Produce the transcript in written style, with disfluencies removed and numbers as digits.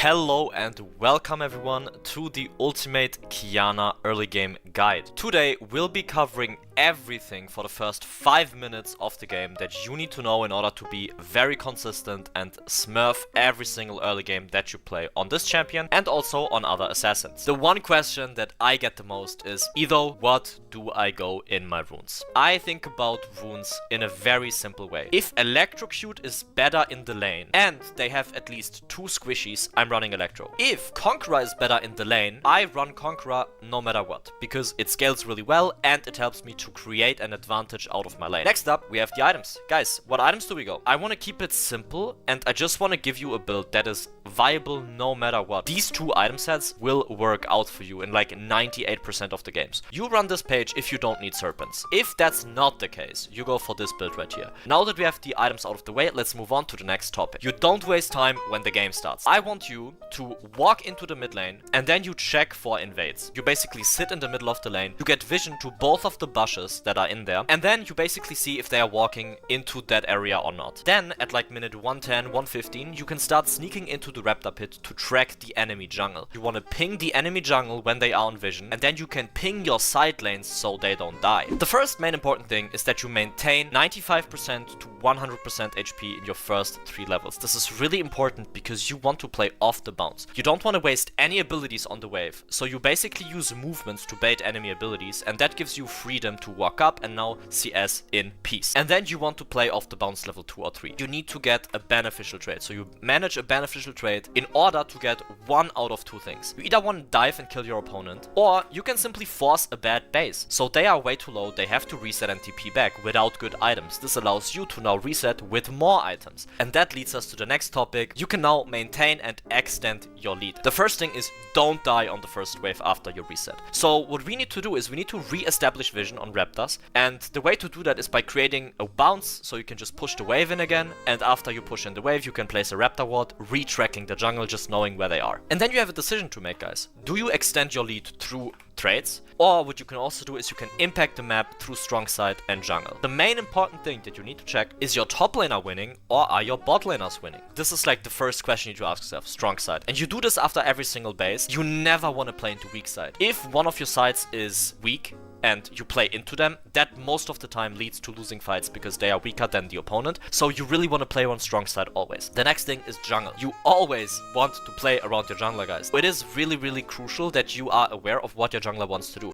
Hello and welcome everyone to the Ultimate Qiyana early game guide. Today we'll be covering everything for the first 5 minutes of the game that you need to know in order to be very consistent and smurf every single early game that you play on this champion and also on other assassins. The one question that I get the most is, Edo, what do I go in my runes? I think about runes in a very simple way. If Electrocute is better in the lane and they have at least 2 squishies, I'm running Electro. If Conqueror is better in the lane, I run Conqueror no matter what, because it scales really well and it helps me to create an advantage out of my lane. Next up, we have the items. Guys, what items do we go? I want to keep it simple and I just want to give you a build that is viable no matter what. These 2 item sets will work out for you in like 98% of the games. You run this page if you don't need serpents. If that's not the case, you go for this build right here. Now that we have the items out of the way, let's move on to the next topic. You don't waste time when the game starts. I want you to walk into the mid lane and then you check for invades. You basically sit in the middle of the lane, you get vision to both of the bushes that are in there, and then you basically see if they are walking into that area or not. Then at like minute 110, 115, you can start sneaking into the raptor pit to track the enemy jungle. You want to ping the enemy jungle when they are on vision, and then you can ping your side lanes so they don't die. The first main important thing is that you maintain 95% to 100% HP in your first 3 levels. This is really important because you want to play off the bounce. You don't want to waste any abilities on the wave, so you basically use movements to bait enemy abilities, and that gives you freedom to walk up and now CS in peace. And then you want to play off the bounce level 2 or 3. You need to get a beneficial trade, so you manage a beneficial trade in order to get 1 out of 2 things. You either want to dive and kill your opponent, or you can simply force a bad base. So they are way too low, they have to reset and TP back without good items. This allows you to now reset with more items. And that leads us to the next topic. You can now maintain and extend your lead. The first thing is don't die on the first wave after your reset. So what we need to do is we need to re-establish vision on raptors, and the way to do that is by creating a bounce, so you can just push the wave in again, and after you push in the wave you can place a raptor ward, re-tracking the jungle, just knowing where they are. And then you have a decision to make, guys. Do you extend your lead through trades, or what you can also do is you can impact the map through strong side and jungle. The main important thing that you need to check is your top laner winning or are your bot laners winning? This is like the first question you need to ask yourself, strong side. And you do this after every single base. You never want to play into weak side. If one of your sides is weak and you play into them, that most of the time leads to losing fights because they are weaker than the opponent. So you really want to play on strong side always. The next thing is jungle. You always want to play around your jungler, guys. It is really crucial that you are aware of what your jungler wants to do.